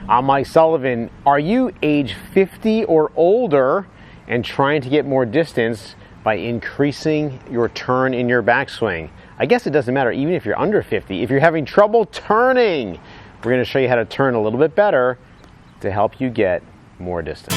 I'm Mike Sullivan. Are you age 50 or older and trying to get more distance by increasing your turn in your backswing? I guess it doesn't matter even if you're under 50. If you're having trouble turning, we're going to show you how to turn a little bit better to help you get more distance.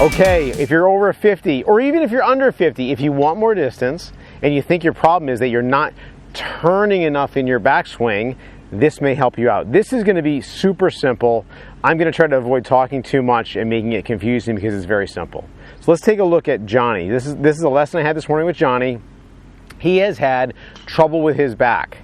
Okay, if you're over 50, or even if you're under 50, if you want more distance and you think your problem is that you're not turning enough in your backswing, this may help you out. This is going to be super simple. I'm going to try to avoid talking too much and making it confusing because it's very simple. So let's take a look at Johnny. This is a lesson I had this morning with Johnny. He has had trouble with his back.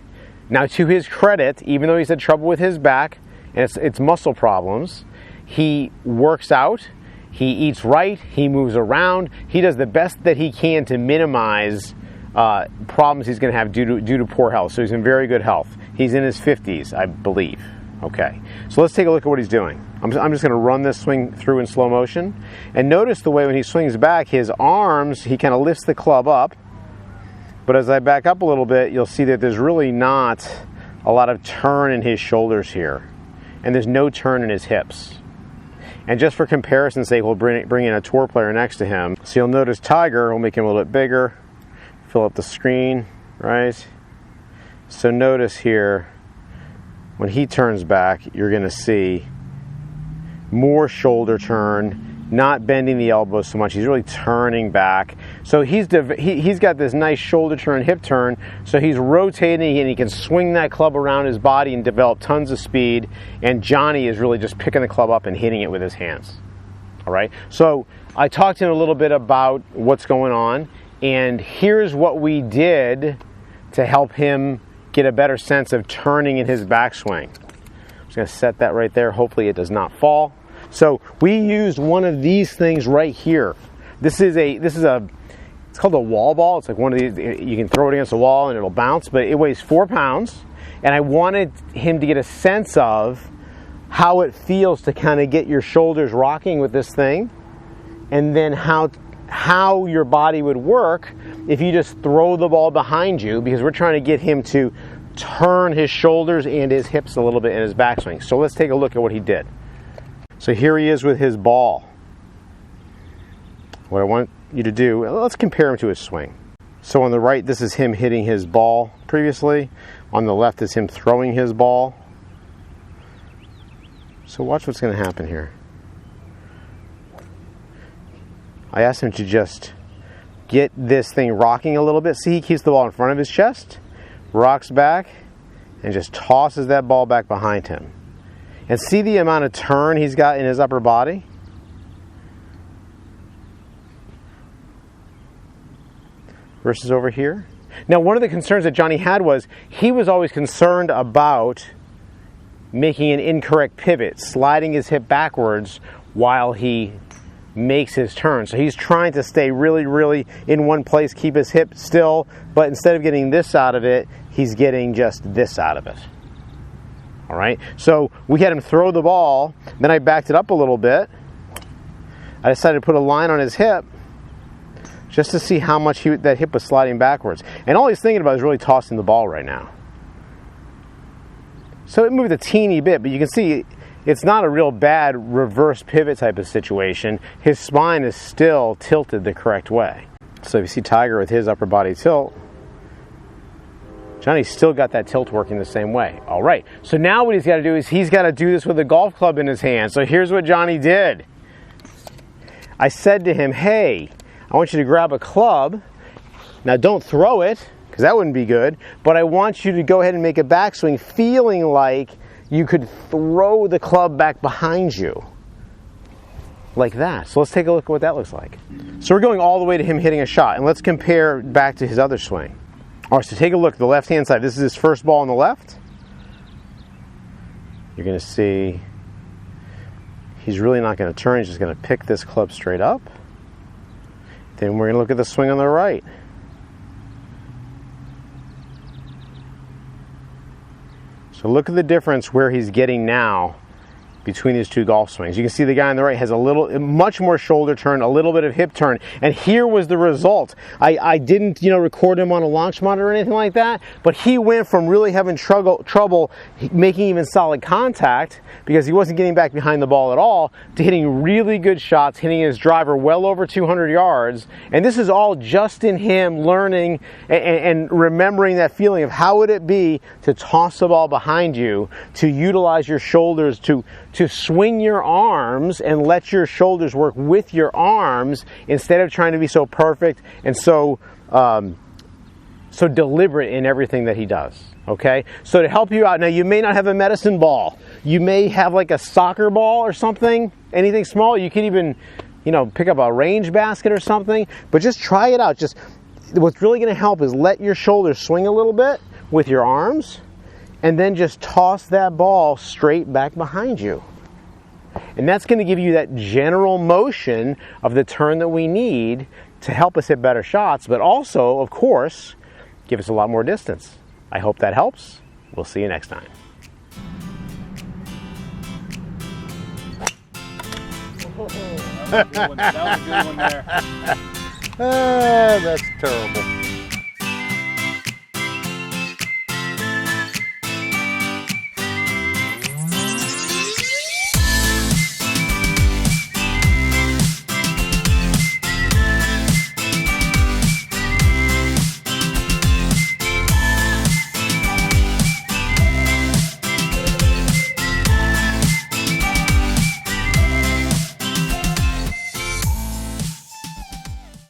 Now, to his credit, even though he's had trouble with his back and it's muscle problems, he works out. He eats right, he moves around, he does the best that he can to minimize problems he's going to have due to poor health. So he's in very good health. He's in his 50s, I believe. Okay, so let's take a look at what he's doing. I'm just going to run this swing through in slow motion. And notice the way when he swings back, his arms, he kind of lifts the club up. But as I back up a little bit, you'll see that there's really not a lot of turn in his shoulders here. And there's no turn in his hips. And just for comparison's sake, we'll bring in a tour player next to him. So you'll notice Tiger, we'll make him a little bit bigger, fill up the screen, right? So notice here, when he turns back, you're going to see more shoulder turn, not bending the elbows so much. He's really turning back. So he's got this nice shoulder turn, hip turn, so he's rotating and he can swing that club around his body and develop tons of speed. And Johnny is really just picking the club up and hitting it with his hands. All right, so I talked to him a little bit about what's going on, and here's what we did to help him get a better sense of turning in his backswing. I'm just going to set that right there. Hopefully it does not fall. So we used one of these things right here. It's called a wall ball. It's like one of these, you can throw it against a wall and it'll bounce, but it weighs 4 pounds. And I wanted him to get a sense of how it feels to kind of get your shoulders rocking with this thing, and then how your body would work if you just throw the ball behind you, because we're trying to get him to turn his shoulders and his hips a little bit in his backswing. So let's take a look at what he did. So here he is with his ball. What I want you to do, let's compare him to his swing. So on the right, this is him hitting his ball previously. On the left is him throwing his ball. So watch what's going to happen here. I asked him to just get this thing rocking a little bit. See, he keeps the ball in front of his chest, rocks back, and just tosses that ball back behind him. And see the amount of turn he's got in his upper body? Versus over here. Now, one of the concerns that Johnny had was he was always concerned about making an incorrect pivot, sliding his hip backwards while he makes his turn. So he's trying to stay really, really in one place, keep his hip still, but instead of getting this out of it, he's getting just this out of it. All right, so we had him throw the ball, then I backed it up a little bit. I decided to put a line on his hip just to see how much that hip was sliding backwards. And all he's thinking about is really tossing the ball right now. So it moved a teeny bit, but you can see it's not a real bad reverse pivot type of situation. His spine is still tilted the correct way. So if you see Tiger with his upper body tilt, Johnny's still got that tilt working the same way. All right, so now what he's got to do is he's got to do this with a golf club in his hand. So here's what Johnny did. I said to him, hey, I want you to grab a club. Now don't throw it, because that wouldn't be good, but I want you to go ahead and make a backswing feeling like you could throw the club back behind you. Like that. So let's take a look at what that looks like. So we're going all the way to him hitting a shot, and let's compare back to his other swing. All right, so take a look at the left-hand side. This is his first ball on the left. You're going to see he's really not going to turn. He's just going to pick this club straight up. Then we're going to look at the swing on the right. So look at the difference where he's getting now between these two golf swings. You can see the guy on the right has much more shoulder turn, a little bit of hip turn, and here was the result. I didn't, record him on a launch monitor or anything like that, but he went from really having trouble making even solid contact because he wasn't getting back behind the ball at all, to hitting really good shots, hitting his driver well over 200 yards, and this is all just in him learning and remembering that feeling of how would it be to toss the ball behind you, to utilize your shoulders, to swing your arms and let your shoulders work with your arms instead of trying to be so perfect and so deliberate in everything that he does. Okay, so to help you out, now you may not have a medicine ball. You may have like a soccer ball or something, anything small. You can even, pick up a range basket or something, but just try it out. Just what's really going to help is let your shoulders swing a little bit with your arms, and then just toss that ball straight back behind you. And that's going to give you that general motion of the turn that we need to help us hit better shots, but also, of course, give us a lot more distance. I hope that helps. We'll see you next time. That was a good one there. That's terrible.